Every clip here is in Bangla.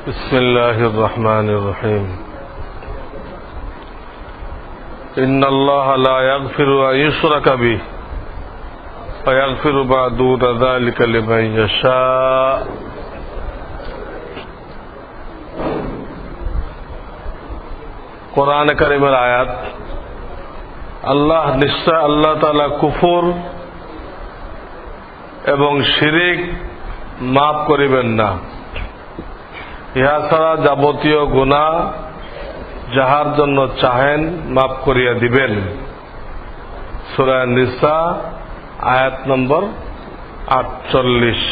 بسم الله الرحمن الرحيم إن الله لا يغفر أن يشرك به ويغفر ما دون ذلك لمن يشاء কোরআন কারীমের আয়াত নিশ্চয় আল্লাহ তাআলা কুফর এবং শিরিক মাফ করিবেন না, ইহা ছাড়া যাবতীয় গুনাহ যাহার জন্য চাহেন মাফ করিয়া দিবেন। সূরা নিসা আয়াত নম্বর 48।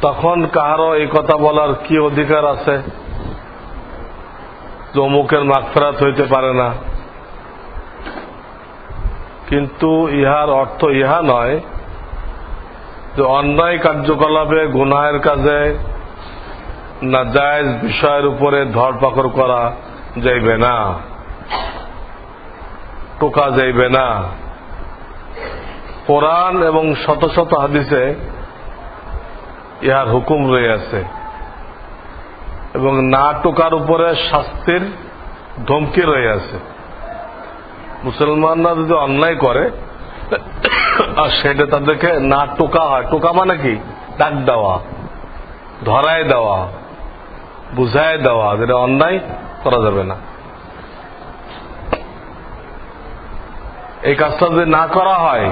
তখন কাহারও এই কথা বলার কি অধিকার আছে যে অমুকের মাগফিরাত হইতে পারে না? কিন্তু ইহার অর্থ ইহা নয় যে অন্যায় কার্যকলাপে গুনাহের কাজে নাজায়েজ বিষয়ের উপরে ধরপাকড় করা যাইবে না, টোকা যাইবে না। কোরআন এবং শত শত হাদিসে ইহার হুকুম রয়েছে এবং না টোকার উপরে শাস্তির ধমকি রয়েছে। মুসলমানরা যদি অন্যায় করে আর সেটা তাদেরকে না টোকা হয়, টোকা মানে কি? ডাক দেওয়া, ধরায় দেওয়া, বুঝায় দেওয়া, যেটা অন্যায় করা যাবে না। এই কাজটা যদি না করা হয়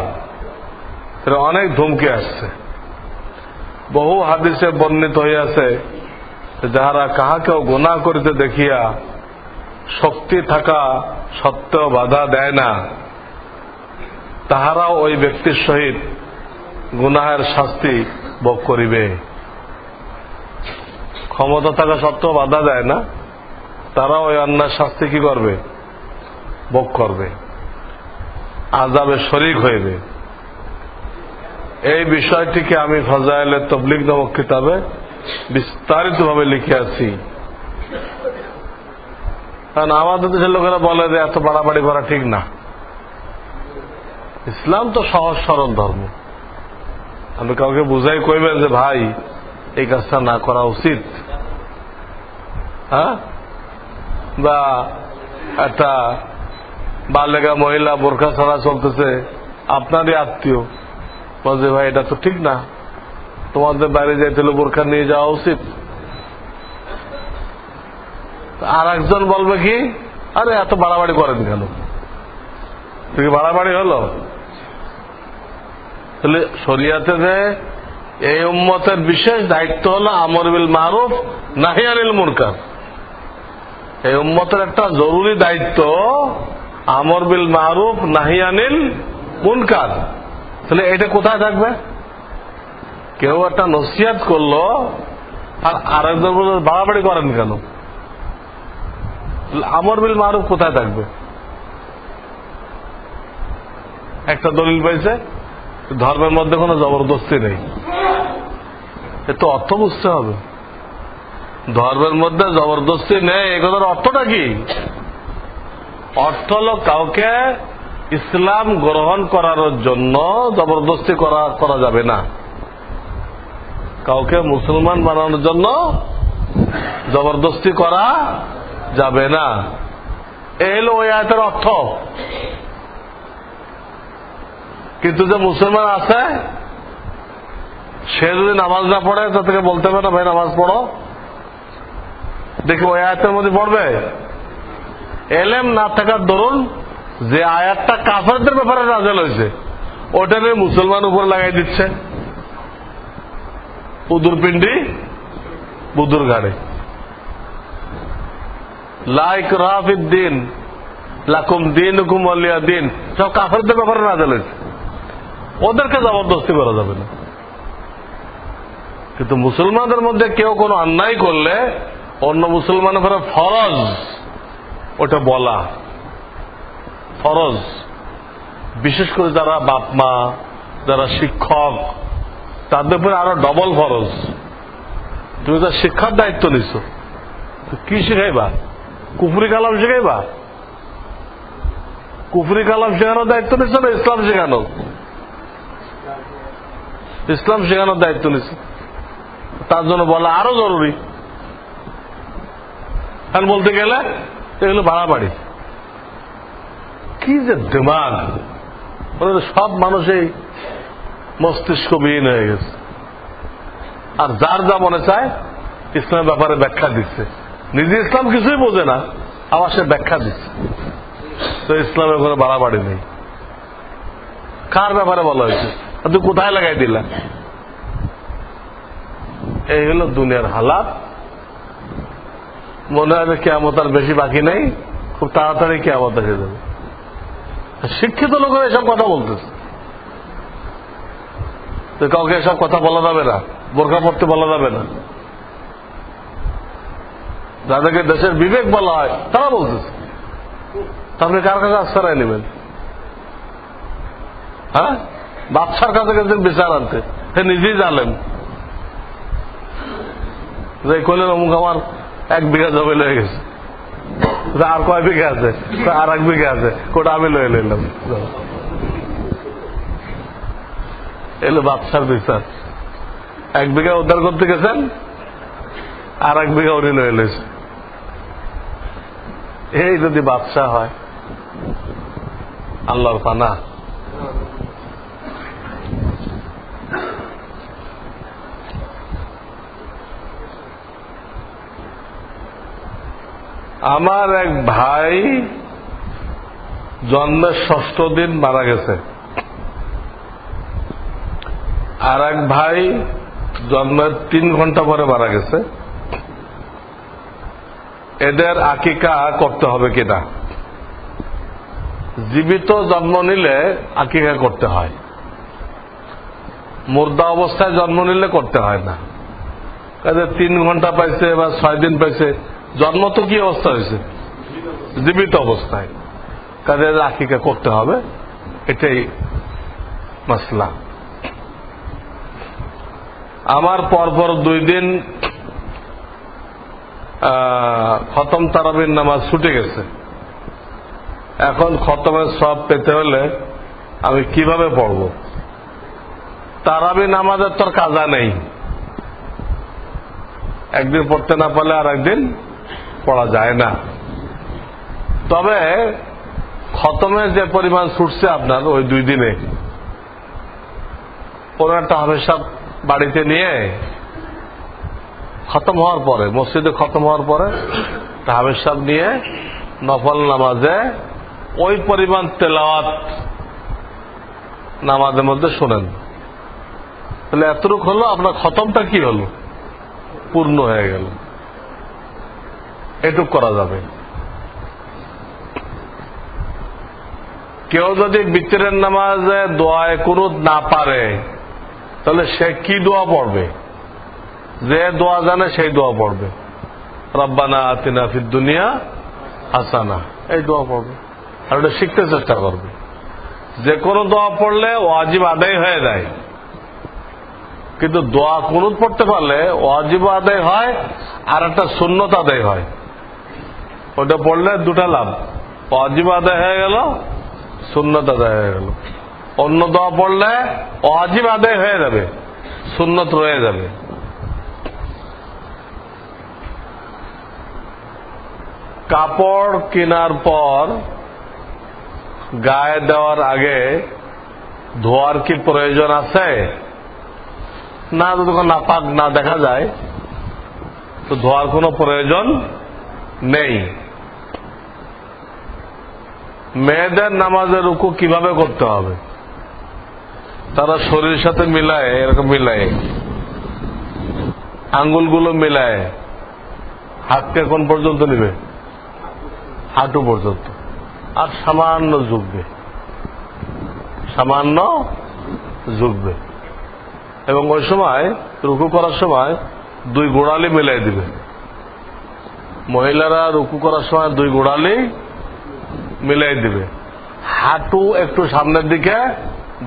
তাহলে অনেক ধমকি আসছে। বহু হাদিসে বর্ণিত হইয়াছে যাহারা কাহাকেও গুনাহ করিতে দেখিয়া শক্তি থাকা সত্ত্বেও বাধা দেয় না, তাহারাও ওই ব্যক্তির সহিত গুনাহের শাস্তি ভোগ করিবে। ক্ষমতা থাকা সত্ত্বেও বাধা দেয় না, তারাও ওই অন্যায় শাস্তি কি করবে? ভোগ করবে, আযাবে শরীক হইবে। এই বিষয়টিকে আমি ফাজাইলে তাবলীগ নামক কিতাবে বিস্তারিতভাবে লিখিয়াছি। কারণ আমাদের দেশের লোকেরা বলে যে এত বাড়াবাড়ি করা ঠিক না। ইসলাম তো সহজ সরল ধর্ম। আপনি কাউকে বুঝাই কইবেন যে ভাই এই কাজটা না করা উচিত, হ্যাঁ? বা একটা বালেগা মহিলা বোরখা ছাড়া চলতেছে, আপনারই আত্মীয় বলছে ভাই এটা তো ঠিক না, তোমাদের বাইরে যাইতে হলে বোরখা নিয়ে যাওয়া উচিত। আর একজন বলবে কি, আরে এত বাড়াবাড়ি করেন কেন? তুই বাড়াবাড়ি হলো? তাহলে শরিয়াতে যে এই উম্মতের বিশেষ দায়িত্ব হলো আমর বিল মারুফ নাহি আনিল মুনকার। এই উম্মতের একটা জরুরি দায়িত্ব আমর বিল মারুফ নাহি আনিল মুনকার। তাহলে এটা কোথায় থাকবে? কেউ একটা নসিহত করলো আর আরেকজন বলল বাড়াবাড়ি করেন কেন? আমর বিল মারুফ কোথায় থাকবে? একটা দলিল পাইছে ধর্মের মধ্যে কোনো জবরদস্তি নেই। এ তো অর্থ বুঝতে হবে। ধর্মের মধ্যে জবরদস্তি নেই, এগুলোর অর্থটা কি? অর্থ হলো কাউকে ইসলাম গ্রহণ করার জন্য জবরদস্তি করা যাবে না, কাউকে মুসলমান বানানোর জন্য জবরদস্তি করা যাবে না। এই হলো ওই আয়াতের অর্থ। কিন্তু যে মুসলমান আছে সে যদি নামাজ না পড়ে তাদেরকে বলতে হবে না ভাই নামাজ পড়ো, দেখি ওই আয়াতের মধ্যে পড়বে? এলেম না থাকার দরুন যে আয়াতটা কাফেরদের ব্যাপারে নাযিল হয়েছে ওটা নিয়ে মুসলমান উপর লাগাই দিচ্ছে, উদুর পিন্ডি বুদুর ঘাড়ে। লা ইকরাহা ফিদ্দীন লাকুম দীনুকুম ওয়ালিয়া দীন, সব কাফেরদের ব্যাপারে নাযিল হয়েছে, ওদেরকে জবরদস্তি করা যাবে না। কিন্তু মুসলমানদের মধ্যে কেউ কোনো অন্যায় করলে অন্য মুসলমানের উপরে ফরজ ওটা বলা, ফরজ। বিশেষ করে যারা বাপ মা, যারা শিক্ষক, তাদের উপরে আরো ডবল ফরজ। তুমি তো শিক্ষার দায়িত্ব নিছো, কি শিখাইবা? কুফরি কালাম শিখাইবা? কুফরি কালাম শেখানোর দায়িত্ব নিচ্ছ না ইসলাম শেখানো? ইসলাম শেখানোর দায়িত্ব নিচ্ছে। তার জন্য বলা আরো জরুরি। আর বলতে গেলে এগুলো বাড়াবাড়ি। কি যে দিমাগ, সব মানুষই মস্তিষ্কবিহীন হয়ে গেছে। আর যার যা মনে চায় ইসলামের ব্যাপারে ব্যাখ্যা দিচ্ছে। নিজে ইসলাম কিছুই বোঝে না, আবার সে ব্যাখ্যা দিচ্ছে। তো ইসলামের কোনো বাড়াবাড়ি নেই। কার ব্যাপারে বলা হয়েছে, তুই কোথায় লাগাই দিলা? এই হলো দুনিয়ার হালাত। মনে হয় কিয়ামত আর বেশি বাকি নেই, খুব তাড়াতাড়ি কিয়ামত এসে যাবে। শিক্ষিত লোকেরা এসব কথা বলতেছে। তো কাউকে এসব কথা বলা যাবে না, বোরকা পড়তে বলা যাবে না। যাদেরকে দেশের বিবেক বলা হয় তারা বলতেছে। আপনি কার কাছে আশ্রয় নেবেন? হ্যাঁ, বাদশার কাছে গেছেন বিচার আনতে, সে নিজেই জানেন যে কইলেন অমুক আমার 1 বিঘা জমি লয়ে গেছে। আর কয় বিঘা আছে? আর 1 বিঘা আছে, কোটা আমি লয়ে নিলাম। এলো বাদশার বিচার। 1 বিঘা উদ্ধার করতে গেছেন, আর 1 বিঘা উনি লয়ে লইছে। এই যদি বাদশা হয়, আল্লাহর পানা। আমার এক ভাই জন্মের 6ষ্ঠ দিন মারা গেছে, আর এক ভাই জন্মের 3 ঘন্টা পরে মারা গেছে। এদের আকিকা করতে হবে কিনা? জীবিত জন্ম নিলে আকিকা করতে হয়, মুর্দা অবস্থায় জন্ম নিলে করতে হয় না। কাজে 3 ঘন্টা পাইছে বা 6 দিন পাইছে, জন্ম তো কি অবস্থা হয়েছে? জীবিত অবস্থায়। কাজে আকিকা করতে হবে, এটাই মাসলা। আমার পরপর 2 দিন খতম তারাবির নামাজ ছুটে গেছে। এখন খতমের সব পেতে হলে আমি কিভাবে পড়ব? তারাবি নামাজের তোর কাজা নেই, একদিন পড়তে না পারলে আর একদিন পড়া যায় না। তবে খতমের যে পরিমাণ ছুটছে আপনার ওই 2 দিনে, কোন একটা হাফেজ সাহেব বাড়িতে নিয়ে খতম হওয়ার পরে, মসজিদে খতম হওয়ার পরে হাফেজ সাহেব নিয়ে নফল নামাজে ওই পরিমাণ তেলাওয়াত নামাজের মধ্যে শোনেন, তাহলে এতটুকু হলো আপনার খতমটা কি হলো? পূর্ণ হয়ে গেল। এটুক করা যাবে। কেউ যদি বিতরের নামাজে দোয়ায় কুনুত না পারে, তাহলে সে কি দোয়া পড়বে? যে দোয়া জানে সেই দোয়া পড়বে। রব্বানা আতিনা ফিদ দুনিয়া হাসানা, এই দোয়া পড়বে, আর ওটা শিখতে চেষ্টা করবে। যে কোনো দোয়া পড়লে ওয়াজিব আদায় হয়ে যায়, কিন্তু দোয়া কুনুত পড়তে পারলে ওয়াজিব আদায় হয় আর একটা সুন্নত আদায় হয়। ওটা পড়লে 2টা লাভ, ওয়াজিব আদায় হয়ে গেল, সুন্নত আদায় হয়ে গেল। অন্য দোয়া পড়লে ওয়াজিব আদায় হয়ে যাবে, সুন্নত রয়ে যাবে। কাপড় কেনার পর গায়ে দেওয়ার আগে ধোয়ার কি প্রয়োজন আছে? না, যতক্ষণ নাপাক না দেখা যায় তো ধোয়ার কোনো প্রয়োজন নেই। মেয়েদের নামাজের রুকু কিভাবে করতে হবে? তারা শরীরের সাথে মিলায়, এরকম মিলায়, আঙ্গুলগুলো মিলায়, হাতকে কোন পর্যন্ত নিবে? হাঁটু পর্যন্ত, আর সামান্য ঝুঁকবে, সামান্য ঝুঁকবে। এবং ওই সময় রুকু করার সময় 2 গোড়ালি মিলাই দিবে। মহিলারা রুকু করার সময় 2 গোড়ালি মিলাই দিবে। হাঁটু একটু সামনের দিকে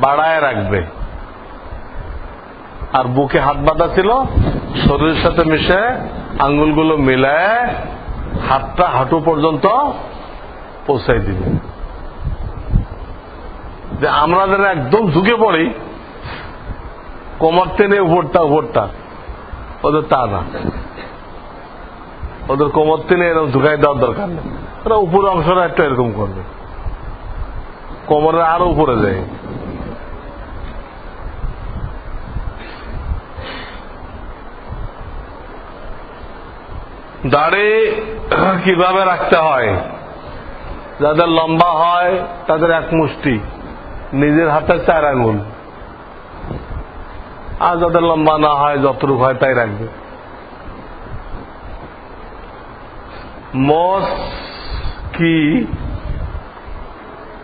বাড়ায় রাখবে, আর বুকে হাত বাঁধা ছিল, শরীরের সাথে মিশে আঙ্গুলগুলো মিলায় হাতটা হাঁটু পর্যন্ত পৌঁছাই দিবে। যে আমরা যারা একদম ঝুঁকে পড়ি, কোমর টেনে উপরটা ওদের তা না, ওদের কোমর তিনি এরকম ঢুকাই দেওয়ার দরকার নেই, ওরা উপরের অংশটা একটু এরকম করবে, কোমরের আরো উপরে যায়। দাড়ি কিভাবে রাখতে হয়? যাদের লম্বা হয় তাদের এক মুষ্টি, নিজের হাতে 4 আঙ্গুল, আর যাদের লম্বা না হয় যতটুকু হয় তাই রাখবে। মোষ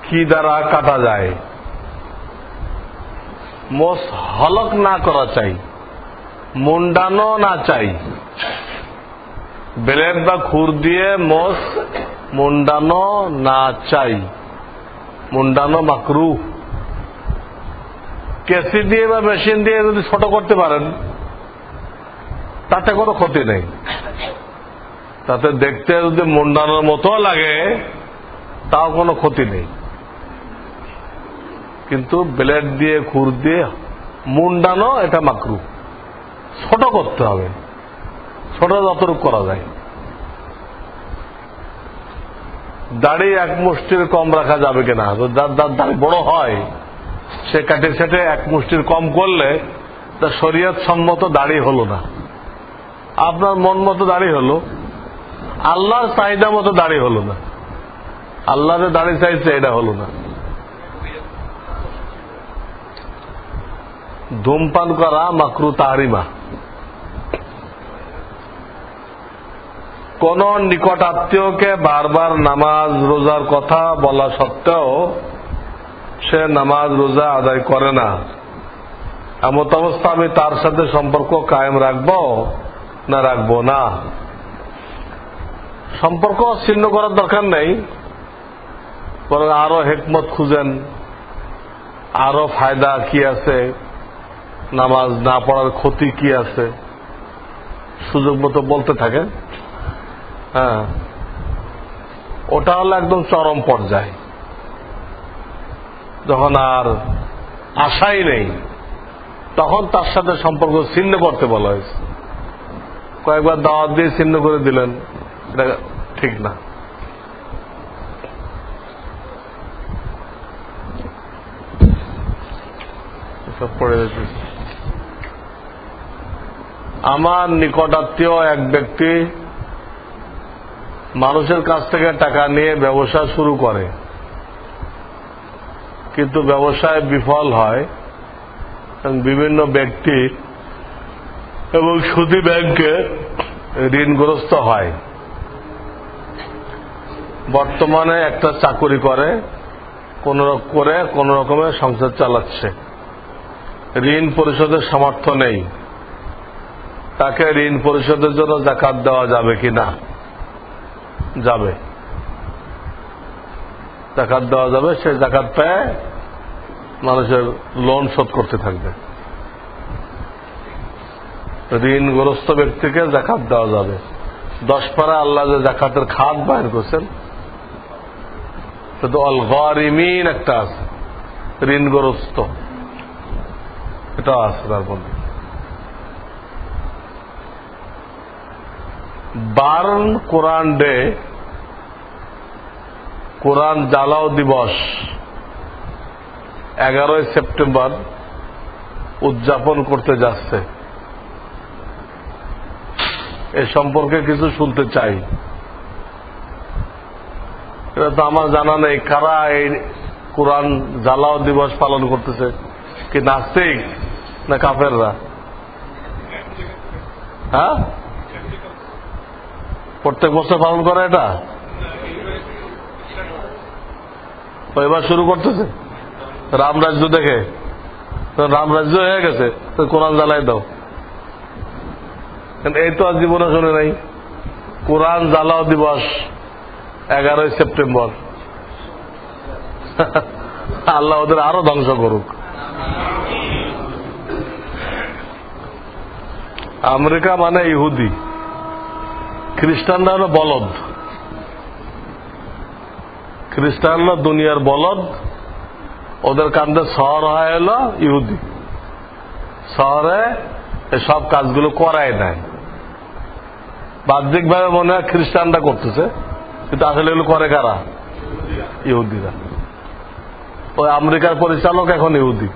কি দ্বারা কাটা যায়? মোষ হলক না করা চাই, মুন্ডানো না চাই। ব্লেড বা খুর দিয়ে মোষ মুন্ডানো না চাই, মুন্ডানো মাকরুহ। কেসি দিয়ে বা মেশিন দিয়ে যদি ছোট করতে পারেন তাতে কোনো ক্ষতি নেই, তাতে দেখতে যদি মুন্ডানোর মতো লাগে তাও কোনো ক্ষতি নেই। কিন্তু ব্লেড দিয়ে খুর দিয়ে মুন্ডানো এটা মাকরুহ, ছোট করতে হবে, ছোট যতটুকু করা যায়। দাড়ি এক মুষ্টির কম রাখা যাবে কিনা? যার দাড়ি বড় হয় সে কাটে সেটে এক মুষ্টির কম করলে তা শরীয়ত সম্মত দাড়ি হলো না। আপনার মন মতো দাড়ি হলো, আল্লাহর চাহিদা মতো দাড়ি হলো না। আল্লাহ যে দাড়ি চাইছে এটা হলো না। ধূমপান করা মাকরু তাহরিমা। কোন নিকট আত্মীয়কে বারবার নামাজ রোজার কথা বলা সত্ত্বেও সে নামাজ রোজা আদায় করে না, এমত অবস্থা আমি তার সাথে সম্পর্ক কায়েম রাখবো না রাখবো না? সম্পর্ক ছিন্ন করার দরকার নেই, বরং আরো হিকমত খুঁজেন, আরো ফায়দা কি আছে, নামাজ না পড়ার ক্ষতি কি আছে, সুযোগ মতো বলতে থাকেন। হ্যাঁ, ওটা হলো একদম চরম পর্যায়ে, যখন আর আশাই নেই তখন তার সাথে সম্পর্ক ছিন্ন করতে বলা হয়েছে। কয়েকবার দাওয়াত দিয়ে ছিন্ন করে দিলেন, এটা ঠিক না। পড়ে গেছে। আমার নিকটাত্মীয় এক ব্যক্তি মানুষের কাছ থেকে টাকা নিয়ে ব্যবসা শুরু করে, কিন্তু ব্যবসায় বিফল হয়, বিভিন্ন ব্যক্তি এবং সুদী ব্যাংকে ঋণগ্রস্ত হয়। বর্তমানে একটা চাকরি করে কোন রকমে সংসার চালাচ্ছে, ঋণ পরিশোধের সামর্থ্য নেই। তাকে ঋণ পরিশোধের জন্য যাকাত দেওয়া যাবে কি না? যাবে, যাকাত দেওয়া যাবে। সে যাকাত পেয়ে মানুষের লোন শোধ করতে থাকবে। ঋণগ্রস্ত ব্যক্তিকে যাকাত দেওয়া যাবে। 10 পারা আল্লাহ যে যাকাতের খাত বাইর করছেন, শুধু আল গারিমিন একটা আছে, ঋণগ্রস্ত, এটা আছে তার মধ্যে। বার্ন কোরআন ডে, কোরআন জ্বালাও দিবস 11ই সেপ্টেম্বর উদযাপন করতে যাচ্ছে। এ সম্পর্কে কিছু শুনতে চাই। এটা তো আমার জানা নেই কারা এই কোরআন জ্বালাও দিবস পালন করতেছে, কি নাস্তিক না কাফেররা? হ্যাঁ, প্রত্যেক বছর পালন করে এটা? এবার শুরু করতেছে রামরাজ্য দেখে, রামরাজ্য হয়ে গেছে, কোরআন জ্বালাই দাও। এই তো আর জীবনে শুনে নাই কোরআন জ্বালাও দিবস 11ই সেপ্টেম্বর। আল্লাহ ওদের আরো ধ্বংস করুক। আমেরিকা মানে ইহুদি, খ্রিস্টানরা হলো বলদ। খ্রিস্টানরা দুনিয়ার বলদ, ওদের কান্দে শহর হয় হলো ইহুদি। শহরে এসব কাজগুলো করায় নাই। বাহ্যিকভাবে মনে হয় খ্রিস্টানরা করতেছে, কিন্তু আসলে এগুলো করে কারা? ইহুদিরা। ওই আমেরিকার পরিচালক এখন ইহুদি।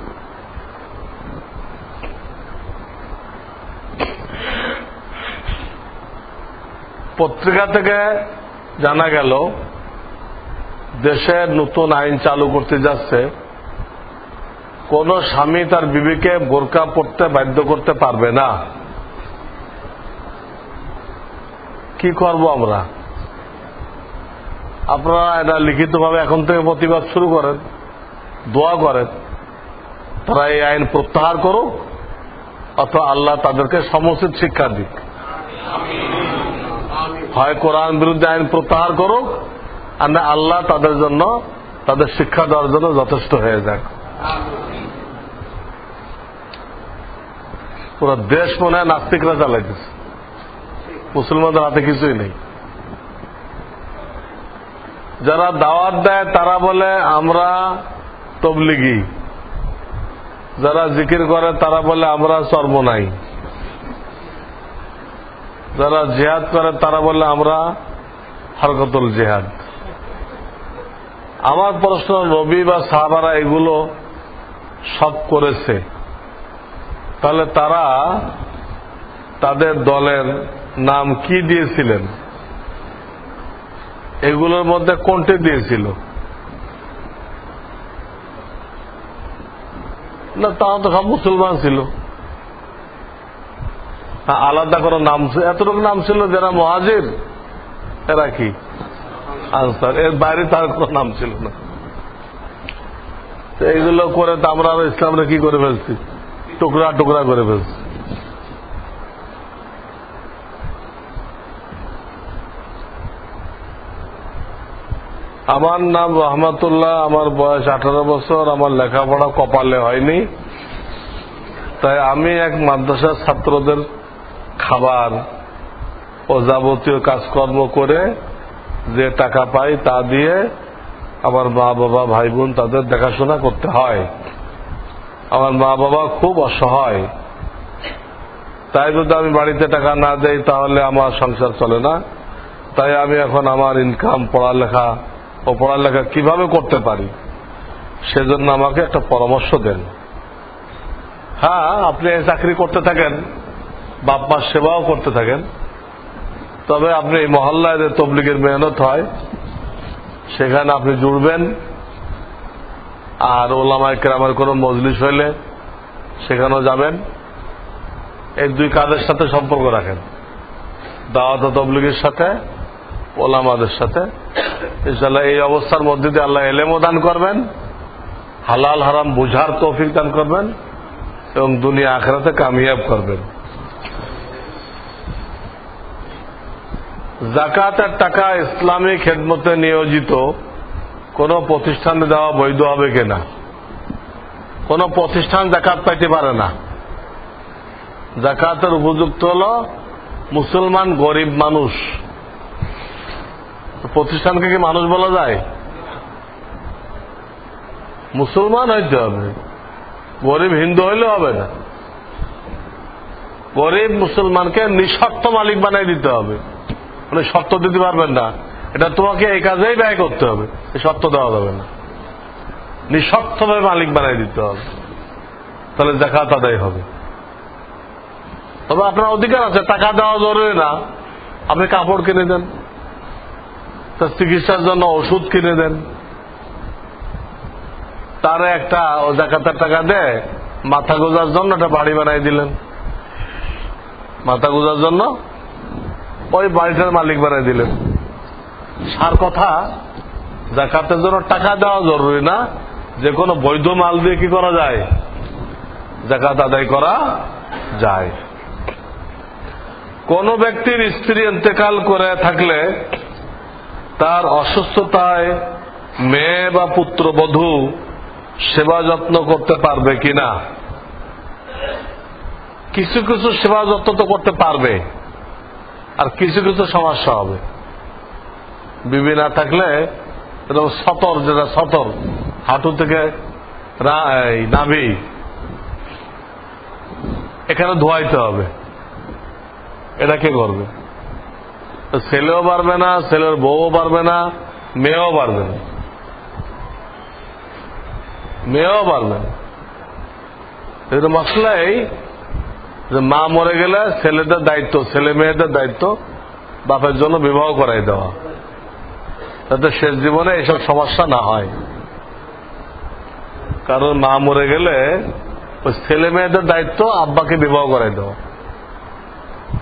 পত্রিকা থেকে জানা গেল দেশের নতুন আইন চালু করতে যাচ্ছে, কোন স্বামী তার বিবিকে বোরকা পরতে বাধ্য করতে পারবে না। কি করব আমরা? আপনারা এটা লিখিতভাবে এখন থেকে প্রতিবাদ শুরু করেন, দোয়া করেন তারা এই আইন প্রত্যাহার করুক, অথবা আল্লাহ তাদেরকে সমুচিত শিক্ষা দিক। হয় কোরআন বিরুদ্ধে আইন প্রত্যাহার করুক, আর না আল্লাহ তাদের জন্য তাদের শিক্ষা দেওয়ার জন্য যথেষ্ট হয়ে যাক। পুরো দেশ মনে হয় নাস্তিকরা চালাইতেছে, মুসলমানদের হাতে কিছুই নেই। যারা দাওয়াত দেয় তারা বলে আমরা তবলিগি, যারা জিকির করে তারা বলে আমরা চর্মনাই, যারা জিহাদ করে তারা বলে আমরা হরকতুল জিহাদ। আমার প্রশ্ন, নবী বা সাহাবারা এগুলো সব করেছে, তাহলে তারা তাদের দলের নাম কি দিয়েছিলেন? এগুলোর মধ্যে কোনটি দিয়েছিল? না, তারা তো সব মুসলমান ছিল। আলাদা করে নাম, এতটুকু নাম ছিল যারা মুহাজির, এরা কি আনসার, এর বাইরে তার কোনো নাম ছিল না। এইগুলো করে তো আমরা ইসলামটা কি করে ফেলছি? টুকরা টুকরা করে ফেলছি। আমার নাম রহমাতুল্লাহ, আমার বয়স 18 বছর, আমার লেখাপড়া কপালে হয়নি, তাই আমি এক মাদ্রাসার ছাত্রদের খাবার ও যাবতীয় কাজকর্ম করে যে টাকা পাই তা দিয়ে আমার মা বাবা ভাই বোন তাদের দেখাশোনা করতে হয়। আমার মা বাবা খুব অসহায়, তাই যদি আমি বাড়িতে টাকা না দেই তাহলে আমার সংসার চলে না। তাই আমি এখন আমার ইনকাম, পড়ালেখা ও পড়ালেখা কিভাবে করতে পারি সেজন্য আমাকে একটা পরামর্শ দেন। হ্যাঁ, আপনি এই চাকরি করতে থাকেন, বাপ মার সেবাও করতে থাকেন, তবে আপনি এই মহল্লায় যে তবলিগের মেহনত হয় সেখানে আপনি জুড়বেন, আর ওলামায়ে কেরামের কোনো মজলিস হইলে সেখানেও যাবেন। এই দুই কাজের সাথে সম্পর্ক রাখেন, দাওয়াত ও তবলিগের সাথে, ওলামাদের সাথে। ইনশাআল্লাহ এই অবস্থার মধ্যে দিয়ে আল্লাহ ইলমও দান করবেন, হালাল হারাম বুঝার তৌফিক দান করবেন এবং দুনিয়া আখিরাতে কামিয়াব করবেন। যাকাতের টাকা ইসলামী খেদমতে নিয়োজিত কোন প্রতিষ্ঠানে দেওয়া বৈধ হবে কিনা? কোন প্রতিষ্ঠান যাকাত পাইতে পারে না। যাকাতের উপযুক্ত হল মুসলমান গরিব মানুষ। প্রতিষ্ঠানকে কি মানুষ বলা যায়? মুসলমান হইতে হবে, গরিব হিন্দু হইলে হবে না। গরিব মুসলমানকে নিঃশর্ত মালিক বানাই দিতে হবে, মানে শর্ত দিতে পারবেন না, এটা তোমাকে এই কাজেই ব্যয় করতে হবে, এই শর্ত দেওয়া যাবে না। নিঃশর্তভাবে মালিক বানাই দিতে হবে, তাহলে যাকাত আদায় হবে। তবে আপনার অধিকার আছে, টাকা দেওয়া জরুরি না, আপনি কাপড় কিনে দেন, তার চিকিৎসার জন্য ওষুধ কিনে দেন, তার একটা যাকাতের টাকা দেয় মাথা গোজার জন্য একটা বাড়ি বানাই দিলেন, মাথা গোজার জন্য ওই বাড়িটার মালিক বানাই দিলেন। সার কথা, যাকাতের জন্য টাকা দেওয়া জরুরি না, যে কোনো বৈধ মাল দিয়ে কি করা যায়? যাকাত আদায় করা যায়। কোন ব্যক্তির স্ত্রী ইন্তেকাল করে থাকলে তার অসুস্থতায় মেয়ে বা পুত্রবধূ সেবা যত্ন করতে পারবে কিনা? কিছু কিছু সেবা যত্ন তো করতে পারবে, আর কিছু কিছু সমস্যা হবে। বিবি না থাকলে সতর, যেটা সতর হাঁটু থেকে নাভি এখানে ধোয়াইতে হবে, এটা কে করবে? ছেলেও পারবে না, ছেলের বউও পারবে না, মেয়েও পারবে না, মেয়েও পারবে না। এটা মশলাই যে মা মরে গেলে ছেলেদের দায়িত্ব, ছেলে মেয়েদের দায়িত্ব বাপের জন্য বিবাহ করাই দেওয়া, যাতে শেষ জীবনে এসব সমস্যা না হয়। কারণ মা মরে গেলে ওই ছেলে মেয়েদের দায়িত্ব আব্বাকে বিবাহ করাই দেওয়া।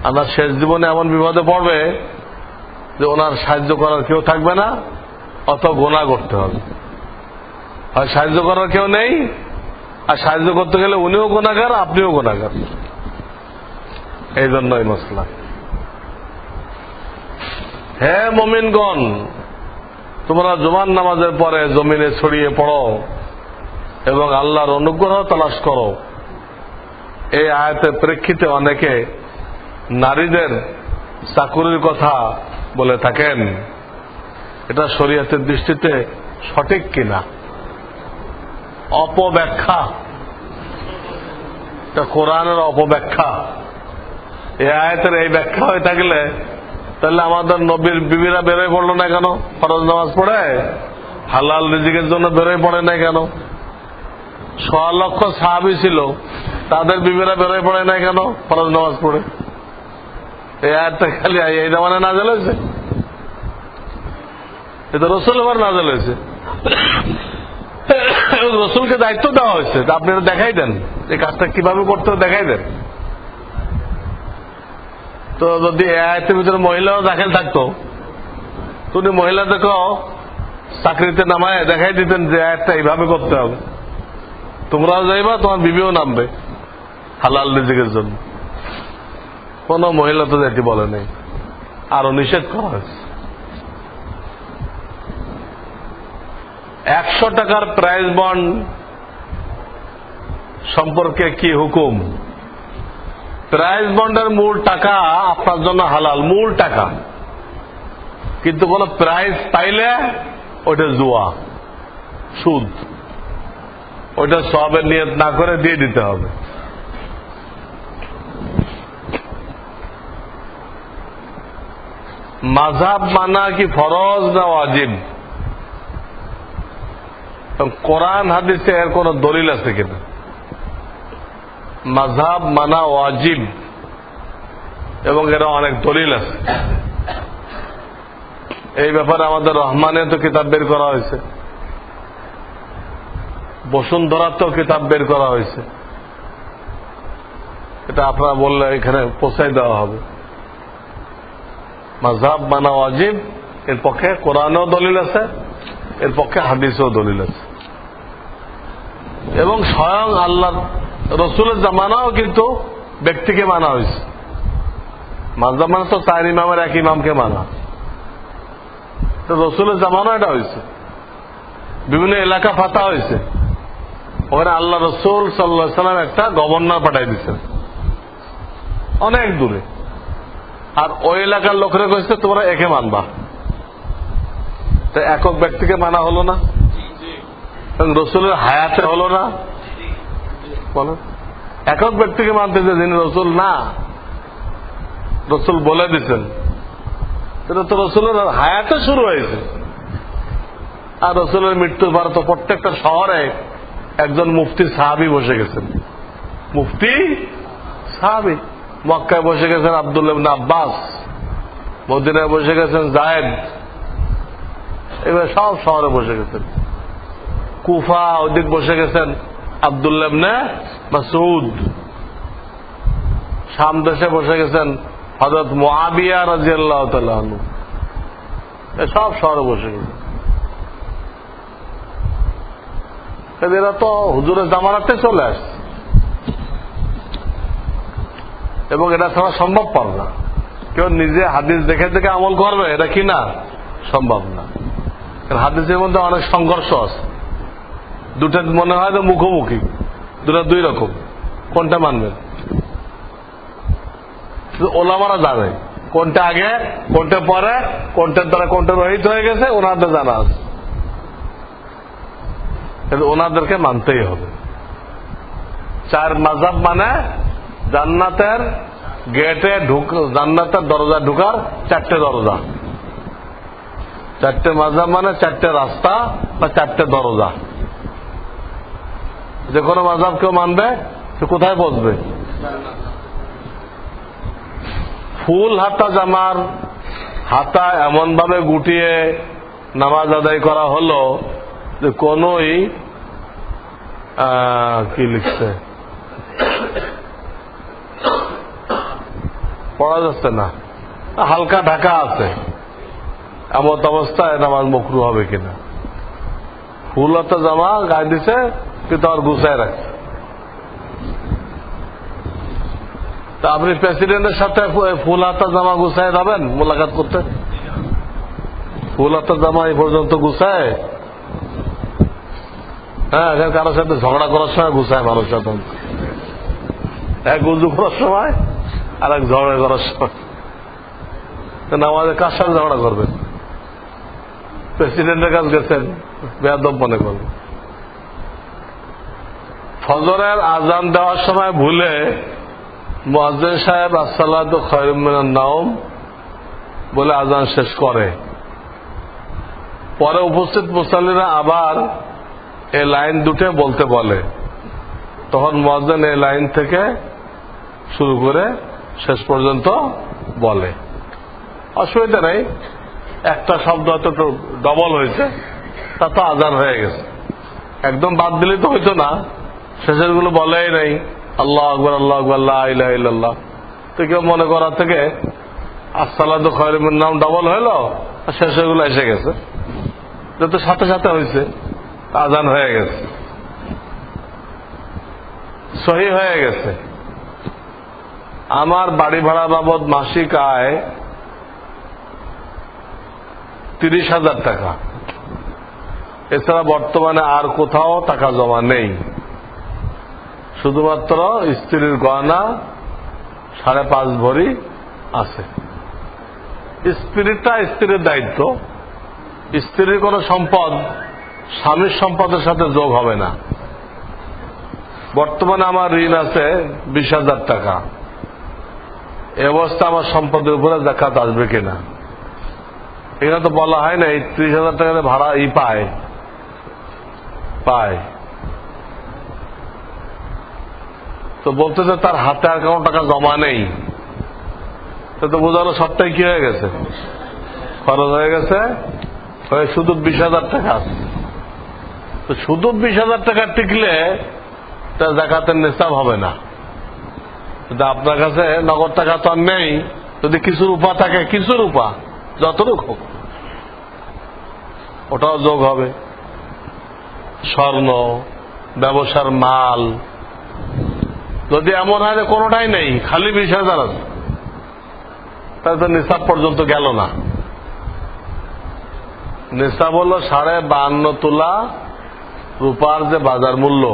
আমার শেষ জীবনে এমন বিপদে পড়বে যে ওনার সাহায্য করার কেউ থাকবে না, অত গোনাহ করতে হবে। হয় সাহায্য করার কেউ নেই, আর সাহায্য করতে গেলে উনিও গুনাহগার, আপনিও গুনাহগার। এই জন্যই মশলা। হে মুমিনগণ, তোমরা জুমার নামাজের পরে জমিনে ছড়িয়ে পড়ো এবং আল্লাহর অনুগ্রহ তালাশ করো। এই আয়াতের প্রেক্ষিতে অনেকে নারীদের চাকুরির কথা বলে থাকেন, এটা শরীয়তের দৃষ্টিতে সঠিক কিনা অপব্যাখ্যা, এটা কোরআনের অপব্যাখ্যা। এই আয়াতের এই ব্যাখ্যা হয়ে থাকলে তাহলে আমাদের নবীর বিবিরা বেরোয় পড়লো না কেন? ফরজ নামাজ পড়ে হালাল রিজিকের জন্য বেরোয় পড়ে না কেন? 6 লক্ষ সাহাবী ছিল, তাদের বিবিরা বেরোয় পড়ে না কেন? ফরজ নামাজ পড়ে। এই আয়াতটা খালি এই জামানে নাযিল হয়েছে, এটা রাসূল এবার নাযিল হয়েছে। রাসূলকে দায়িত্ব দেওয়া হয়েছে, আপনি দেখাই দেন এই কাজটা কিভাবে করতে দেখাই দেন। তো যদি এই আয়াতের ভিতরে মহিলাও দাখিল থাকতো, তুমি মহিলাদেরকে চাকরিতে নামায় দেখাই দিতেন যে আয়াতটা এইভাবে করতে হবে, তোমরাও যাইবা, তোমার বিবিও নামবে হালাল রিজিকের জন্য। কোন মহিলা তো যেটি বলে নেই, আরো নিষেধ করা হয়েছে। 100 টাকার প্রাইজ বন্ড সম্পর্কে কি হুকুম? প্রাইজ বন্ডের মূল টাকা আপনার জন্য হালাল, মূল টাকা, কিন্তু কোন প্রাইজ পাইলে ওইটা জুয়া, সুদ, ওইটা সওয়াবের নিয়ত না করে দিয়ে দিতে হবে। মাযহাব মানা কি ফরজ না ওয়াজিব? কোরআন হাদিসে এর কোন দলিল আছে কিনা? মাযহাব মানা ওয়াজিব এবং এর অনেক দলিল আছে। এই ব্যাপারে আমাদের রহমানের তো কিতাব বের করা হয়েছে, বসুন্ধরার তো কিতাব বের করা হয়েছে। এটা আপনারা বললে এখানে পৌঁছাই দেওয়া হবে। মাযহাব মানা ওয়াজিব, এর পক্ষে কোরআনেও দলিল আছে, এর পক্ষে হাদিসেও দলিল আছে, এবং স্বয়ং আল্লাহ রসুলের জামানাও কিন্তু ব্যক্তিকে মানা হয়েছে। মাযহাব মানে তো 4 ইমামের এক ইমামকে মানা, তো রসুলের জামানা এটা হয়েছে। বিভিন্ন এলাকা ফাতা হয়েছে, ওখানে আল্লাহ রসুল সাল্লাল্লাহু আলাইহি সাল্লাম একটা গভর্নর পাঠাই দিচ্ছেন অনেক দূরে, আর ওই এলাকার লোকেরা কইছে তোমরা একে মানবা। একক ব্যক্তিকে মানা হলো না, রসুলের হায়াতে হলো না। বলেন, একক ব্যক্তিকে মানতেছে যিনি রসুল না, রসুল বলে দিচ্ছেন, এটা তো রসুলের হায়াতে শুরু হয়েছে। আর রসুলের মৃত্যুর পর তো প্রত্যেকটা শহরে একজন মুফতি সাহাবী বসে গেছেন, মুফতি সাহাবী। মক্কায় বসে গেছেন আব্দুল্লাহ ইবনে আব্বাস, মদিনায় বসে গেছেন জায়েদ, এবার সব শহরে বসে গেছেন। কুফা ওদিক বসে গেছেন আব্দুল্লাহ ইবনে মাসউদ, শাম দেশে বসে গেছেন হযরত মুআবিয়া রাদিয়াল্লাহু তাআলা আনহু, সব শহরে বসে গেছেন। এরা তো হুজুরের জামানাতে চলে আসছে, এবং এটা ছাড়া সম্ভবপর না। কেউ নিজে হাদিস দেখে দেখে আমল করবে, এটা কি না সম্ভব না। হাদিসের মধ্যে অনেক সংঘর্ষ আছে, দুটো মনে হয় তো মুখোমুখি, দুটো দুই রকম, কোনটা মানবেন? ওলামারা জানে কোনটা আগে কোনটা পরে, কোনটার দ্বারা কোনটা রহিত হয়ে গেছে, ওনাদের জানা আছে, কিন্তু ওনাদেরকে মানতেই হবে। 4 মাযহাব মানে জান্নাতের গেটে জান্নাতের দরজা ঢুকার 4টে দরজা, 4টে মাযহাব মানে 4টে রাস্তা বা 4টে দরজা। যে কোনো মাযহাব কেউ মানবে সে কোথায় পৌঁছবে? ফুল হাতা জামার হাতা এমন ভাবে গুটিয়ে নামাজ আদায় করা হলো যে কোনই কি লিখছে পড়া যাচ্ছে না, হালকা ঢাকা আছে, এমন অবস্থায় নামাজ মকরু হবে কিনা? ফুল হাতা জামা গায়ে দিছে কিন্তু আর গুছায় রাখছে। তা আপনি প্রেসিডেন্টের সাথে ফুল হাতা জামা গুছায় যাবেন মোলাকাত করতে? ফুল হাতা জামা এই পর্যন্ত গুছায়? হ্যাঁ, কারোর সাথে ঝগড়া করার সময় গুছায় মানুষ, এখন এক উজু করার সময় আর এক ঝগড়া করার সময়। আমাদের কার সাথে ঝগড়া করবেন? প্রেসিডেন্টের কাছে গেছেন, বেয়াদব মনে করবেন। ফজরের আজান দেওয়ার সময় ভুলে মুয়াজ্জিন সাহেব আসসালাতু খায়রুম মিনান নাওম বলে আজান শেষ করে, পরে উপস্থিত মুসাল্লিরা আবার এই লাইন দুটো বলতে বলে, তখন মুয়াজ্জিন এই লাইন থেকে শুরু করে শেষ পর্যন্ত বলে। অসুবিধা নেই, একটা শব্দ হয়তো ডবল হয়েছে, তা তো আজান হয়ে গেছে। একদম বাদ দিলে তো হইতো না, শেষের গুলো বলেই নাই আল্লাহু আকবার আল্লাহু আকবার লা ইলাহা ইল্লাল্লাহ। তো কেউ মনে করা থেকে আসসালাতু খায়রুম মিনান নাওম ডবল হলো, শেষের গুলো এসে গেছে, যত সাথে সাথে হয়েছে আজান হয়ে গেছে, সহি হয়ে গেছে। আমার বাড়ি ভাড়া বাবদ মাসিক আয় 30,000 টাকা, এছাড়া বর্তমানে আর কোথাও টাকা জমা নেই, শুধুমাত্র স্ত্রীর গয়না 5.5 ভরি আছে। স্ত্রীটা স্ত্রীর দায়িত্ব, স্ত্রীর কোন সম্পদ স্বামীর সম্পদের সাথে যোগ হবে না। বর্তমানে আমার ঋণ আছে 20,000 টাকা, এ অবস্থা আমার সম্পদের উপরে যাকাত আসবে কিনা? এখানে তো বলা হয় না 30,000 টাকা ভাড়া পায়, তো বলতে যে তার হাতে আর কোনো টাকা জমা নেই, তো বোঝালো সবটাই কি হয়ে গেছে, খরচ হয়ে গেছে, শুধু 20,000 টাকা আছে। তো শুধু 20,000 টাকা টিকলে তার যাকাতের নিসাব হবে না। কিন্তু আপনার কাছে নগদ টাকা তো আর নেই, যদি কিছু রূপা থাকে, কিছু রূপা যতটুকু হোক ওটাও যোগ হবে। স্বর্ণ, ব্যবসার মাল, যদি এমন হয় যে কোনোটাই নেই, খালি 20,000 আছে, তাহলে তো নিসাব পর্যন্ত গেল না। নিসাব হল 52.5 তোলা রূপার যে বাজার মূল্য,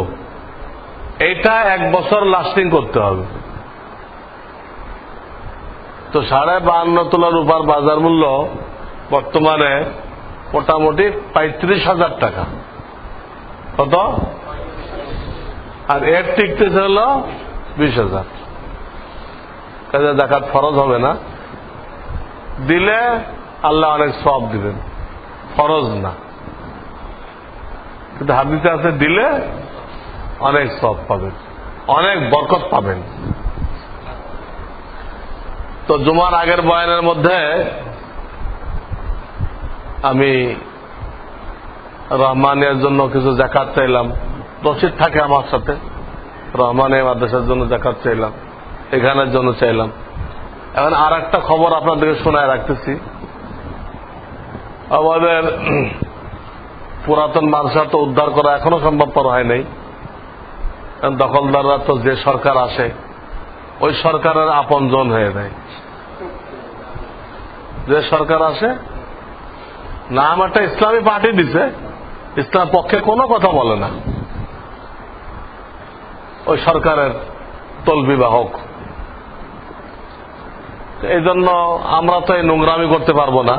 এইটা 1 বছর লাস্টিং করতে হবে। তো 52.5 তোলা রূপার বাজার মূল্য বর্তমানে মোটামুটি 35,000 টাকা। কত? আর এর টিকতেছে হল 20,000। কাজে যাকাত ফরজ হবে না, দিলে আল্লাহ অনেক সওয়াব দিবেন, ফরজ না। কিন্তু হাদিসে আছে দিলে অনেক সওয়াব পাবেন, অনেক বরকত পাবেন। তো জুমার আগের বয়ানের মধ্যে আমি রহমানিয়ার জন্য কিছু যাকাত চাইলাম, রসিদ থাকে আমার সাথে, রহমানিয়া মাদ্রাসার জন্য যাকাত চাইলাম, এখানের জন্য চাইলাম। এখন আর একটা খবর আপনাদেরকে শোনায় রাখতেছি। আমাদের পুরাতন মাদ্রাসা তো উদ্ধার করা এখনো সম্ভবপর হয় নাই, দখলদাররা তো যে সরকার আসে ওই সরকারের আপনজন হয়ে যায়। যে সরকার আসে নাম একটা ইসলামী পার্টি দিছে, ইসলাম পক্ষে কোনো কথা বলে না, ওই সরকারের তলবিবাহক। এই জন্য আমরা তো এই নোংরামি করতে পারবো না।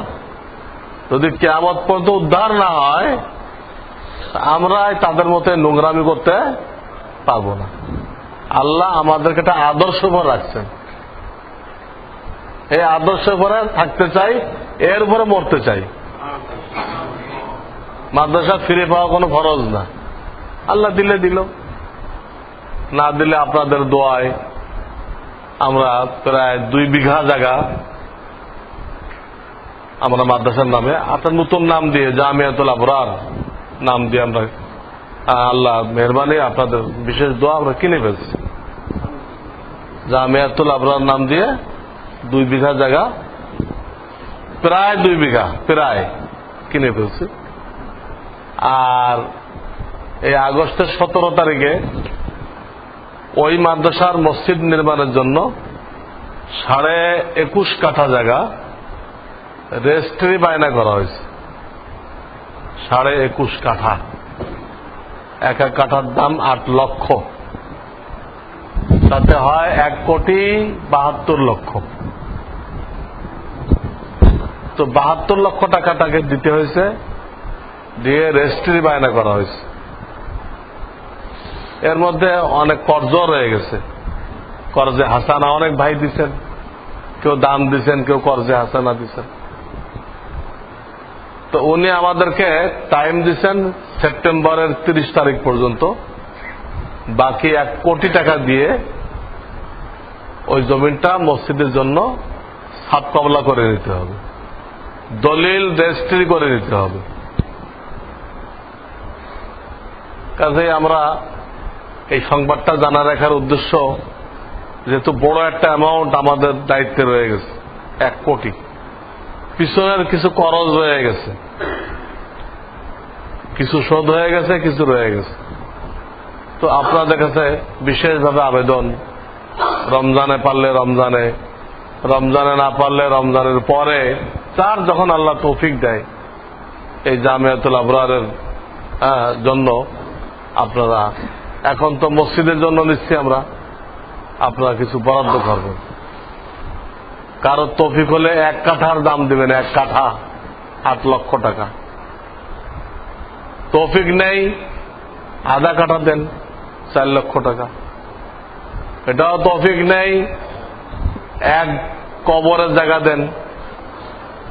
যদি কিয়ামত পর্যন্ত উদ্ধার না হয়, আমরা তাদের মতো নোংরামি করতে পারবো না। আল্লাহ আমাদেরকে একটা আদর্শ উপর রাখছেন। এই আদর্শ উপরে থাকতে চাই, এর উপরে মরতে চাই। মাদ্রাসা ফিরে পাওয়া কোনো ফরজ না, আল্লাহ দিলে দিল, না দিলে আপনাদের দোয়ায় আমরা প্রায় 2 বিঘা জায়গা আমরা মাদ্রাসার নামে আপনার নতুন নাম দিয়ে জামিয়াতুল আবরার নাম দিয়ে আমরা আল্লাহ মেহরবানি আপনাদের বিশেষ দোয়া আমরা কিনে ফেলছি। জামিয়াতুল আবরার নাম দিয়ে 2 বিঘা জায়গা, প্রায় 2 বিঘা প্রায় কিনে ফেলছি। আর এই আগস্টের 17 তারিখে ওই মাদ্রাসার মসজিদ নির্মাণের জন্য 21.5 কাঠা জায়গা রেজিস্ট্রি বায়না করা হয়েছে। 21.5 কাঠা, এক কাঠার দাম 8 লক্ষ, তাতে হয় 1,72,00,000। তো 72 লক্ষ টাকাটাকে দিতে হয়েছে, দিয়ে রেজিস্ট্রি বায়না করা হয়েছে। এর মধ্যে অনেক কর্জ রয়ে গেছে, কর্জে হাসানা অনেক ভাই দিচ্ছেন, কেউ দান দিচ্ছেন, কেউ কর্জে হাসানা দিচ্ছেন। তো উনি আমাদেরকে টাইম দিচ্ছেন সেপ্টেম্বরের 30 তারিখ পর্যন্ত, বাকি 1 কোটি টাকা দিয়ে ওই জমিনটা মসজিদের জন্য সাত কবলা করে নিতে হবে, দলিল রেজিস্ট্রি করে নিতে হবে। কাজেই আমরা এই সংবাদটা জানা রাখার উদ্দেশ্য, যেহেতু বড় একটা অ্যামাউন্ট আমাদের দায়িত্বে রয়ে গেছে, 1 কোটি, পিছনের কিছু খরচ রয়ে গেছে, কিছু শোধ হয়ে গেছে, কিছু রয়ে গেছে। তো আপনাদের কাছে বিশেষভাবে আবেদন, রমজানে পারলে রমজানে, রমজানে না পারলে রমজানের পরে, তার যখন আল্লাহ তৌফিক দেয় এই জামিয়াতুল আবরারের জন্য আপনারা, এখন তো মসজিদের জন্য নিচ্ছি আমরা, আপনারা কিছু বরাদ্দ করবেন। কারো তৌফিক হলে 1 কাঠার দাম দিবেন, 1 কাঠা 8 লক্ষ টাকা। তৌফিক নেই, আধা কাঠা দেন, 4 লক্ষ টাকা। এটাও তৌফিক নেই, 1 কবরের জায়গা দেন,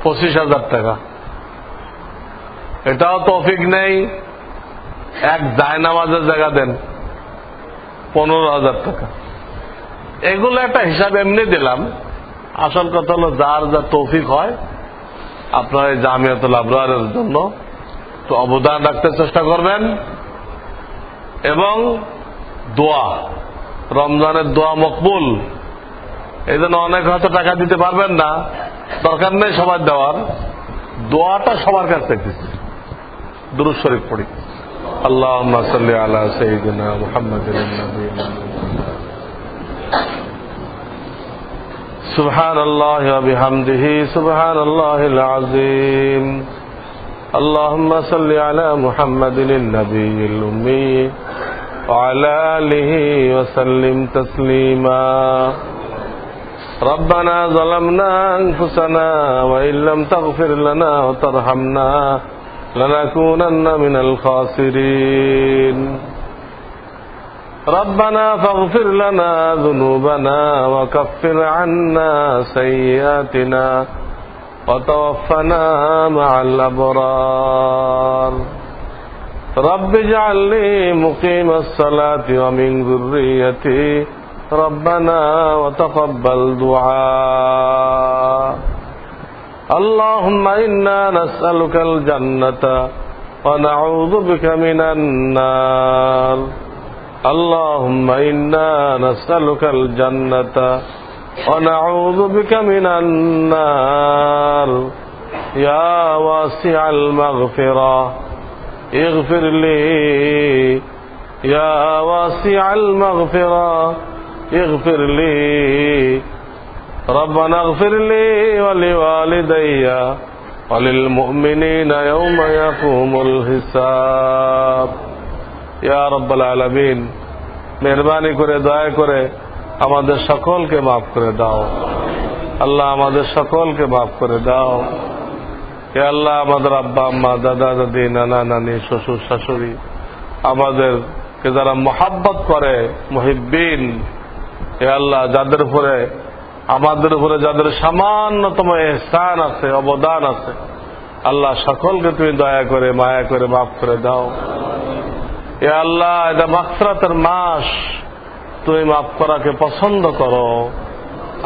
25,000 টাকা। এটাও তৌফিক নেই, 1 জায়নামাজের জায়গা দেন, 15,000 টাকা। এগুলো একটা হিসাব এমনি দিলাম। আসল কথা হলো যার যা তৌফিক হয় আপনারা এই জামিয়াতুল আবরারের জন্য তো অবদান রাখতে চেষ্টা করবেন। এবং দোয়া, রমজানের দোয়া মকবুল, এই জন্য অনেক হয়তো টাকা দিতে পারবেন না, দরকার নেই সবার দেওয়ার, দোয়াটা সবার কাছ থেকে। দুরূদ শরীফ পড়ি। আল্লাহুম্মা সাল্লি আলা সাইয়্যিদিনা মুহাম্মাদিন নাবিয়্যিল সুবহানাল্লাহি ওয়া বিহামদিহি সুবহানাল্লাহিল আযীম। আল্লাহুম্মা সাল্লি আলা মুহাম্মাদিন নাবিয়্যিল উম্মি ওয়া আলা আলিহি ওয়া সাল্লিম তাসলিমা। ربنا ظلمنا أنفسنا وإن لم تغفر لنا وترحمنا لنكونن من الخاسرين. ربنا فاغفر لنا ذنوبنا وكفر عنا سيئاتنا وتوفنا مع الأبرار. رب اجعلني مقيم الصلاة ومن ذريتي ربنا وتقبل دعاء. اللهم إنا نسألك الجنة ونعوذ بك من النار. اللهم إنا نسألك الجنة ونعوذ بك من النار. يا واسع المغفرة اغفر لي. يا واسع المغفرة اغفر لي. ربنا اغفر لي ولوالدي وللمؤمنين يوم يقوم الحساب. ইয়া রাব্বাল আলামিন, মেহরবানি করে দয়া করে আমাদের সকলকে মাফ করে দাও। আল্লাহ আমাদের সকলকে মাফ করে দাও। হে আল্লাহ, আমাদের আব্বা আম্মা, দাদা দাদি, নানা নানি, শ্বশুর শাশুড়ি, আমাদের কে যারা মহাব্বত করে, মুহিব্বিন, হে আল্লাহ যাদের উপরে আমাদের উপরে যাদের সামান্যতম ইহসান আছে, অবদান আছে, আল্লাহ সকলকে তুমি দয়া করে মায়া করে মাফ করে দাও। হে আল্লাহ এটা মাগফিরাতের মাস, তুমি মাফ করাকে পছন্দ করো।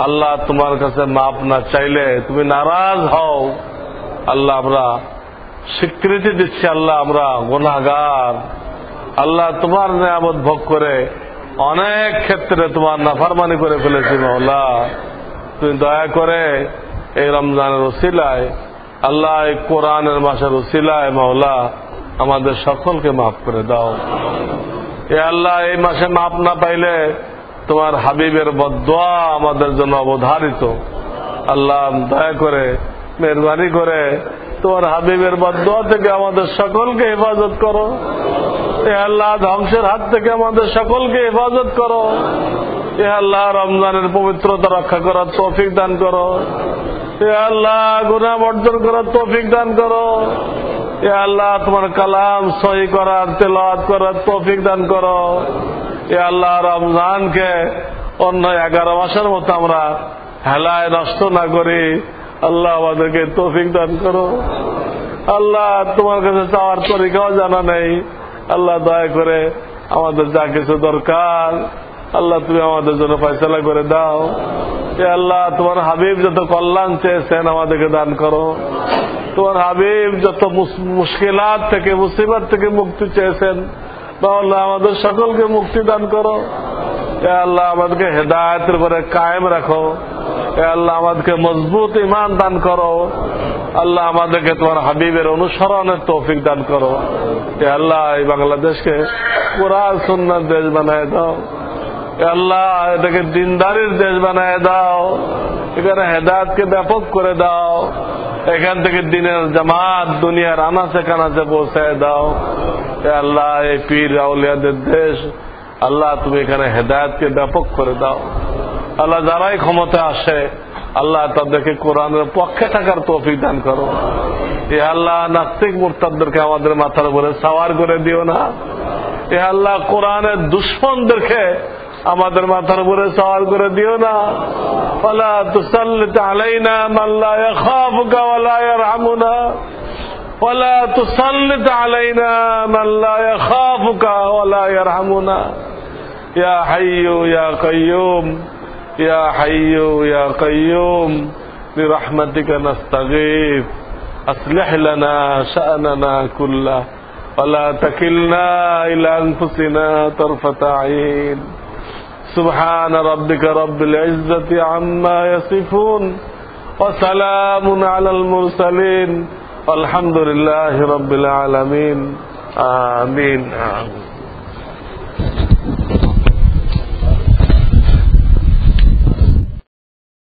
আল্লাহ তোমার কাছে মাফ না চাইলে তুমি নারাজ হও। আল্লাহ আমরা স্বীকৃতি দিচ্ছি, আল্লাহ আমরা গুনাহগার। আল্লাহ তোমার নিয়ামত ভোগ করে অনেক ক্ষেত্রে তোমার নাফরমানি করে ফেলেছি মাওলা। তুমি দয়া করে এই রমজানের উসিলায়, আল্লাহ এই কোরআনের মাসের উসিলায় মাওলা আমাদের সকলকে মাফ করে দাও। এ আল্লাহ এই মাসে মাফ না পাইলে তোমার হাবিবের বদদোয়া আমাদের জন্য অবধারিত। আল্লাহ দয়া করে মেহরবানি করে তোমার হাবিবের বদদোয়া থেকে আমাদের সকলকে হেফাজত করো। এ আল্লাহ ধ্বংসের হাত থেকে আমাদের সকলকে হেফাজত করো। এ আল্লাহ রমজানের পবিত্রতা রক্ষা করার তৌফিক দান করো। এ আল্লাহ গুনাহ বর্জন করার তৌফিক দান করো। এ আল্লাহ তোমার কালাম সহি করার, তেলাওয়াত করার তৌফিক দান করো। এ আল্লাহ রমজানকে অন্য 11 মাসের মতো আমরা হেলায় নষ্ট না করি। আল্লাহ আমাদেরকে তৌফিক দান করো। আল্লাহ তোমার কাছে চাওয়ার তরিকাও জানা নেই। আল্লাহ দয়া করে আমাদের যা কিছু দরকার আল্লাহ তুমি আমাদের জন্য ফয়সালা করে দাও। এ আল্লাহ তোমার হাবিব যত কল্যাণ চেয়েছেন আমাদেরকে দান করো। তোমার হাবিব যত মুশকিলাত থেকে, মুসিবত থেকে মুক্তি চেয়েছেন আল্লাহ আমাদের সকলকে মুক্তি দান করো। এ আল্লাহ আমাদেরকে হেদায়েতের উপরে কায়েম রাখো। এ আল্লাহ আমাদেরকে মজবুত ঈমান দান করো। আল্লাহ আমাদেরকে তোমার হাবিবের অনুসরণের তৌফিক দান করো। এ আল্লাহ এই বাংলাদেশকে কোরআন সুন্নাহর দেশ বানায় দাও। এ আল্লাহ এটাকে দিনদারির দেশ বানায় দাও। এখানে হেদায়েতকে ব্যাপক করে দাও। এখান থেকে দিনের জামাত দুনিয়ার আনাচে কানাচে পৌঁছায় দাও। এ আল্লাহ এই পীর আউলিয়াদের দেশ, আল্লাহ তুমি এখানে হেদায়েতকে ব্যাপক করে দাও। আল্লাহ যারাই ক্ষমতা আসে আল্লাহ তাদেরকে কোরআনের পক্ষে থাকার তৌফিক দান করো। এ আল্লাহ নাস্তিক মুরতাদদেরকে আমাদের মাথার উপরে সাওয়ার করে দিও না। এ আল্লাহ কোরআনের দুশমনদেরকে আমাদের মাথার উপরে সাওয়ার করে দিও না। ওয়ালা তুসাল্লিত আলাইনা মান লা ইয়াখাফুকা ওয়া লা ইয়ারহামুনা ওয়ালা তুসাল্লিত আলাইনা মান লা ইয়াখাফুকা ওয়া লা ইয়ারহামুনা ইয়া হাইয়্যু ইয়া কাইয়্যুম ইয়া হাইয়্যু ইয়া কাইয়্যুম বিরহমাতিকা নাস্তাগীথ আসলিহ লানা শা'নানা কুল্লাহ ওয়া লা তাকিলনা ইলা আনফুসিনা তারফাতা আইন سبحان ربك رب العزة عما يصفون وسلام على المرسلين والحمد لله رب العالمين آمين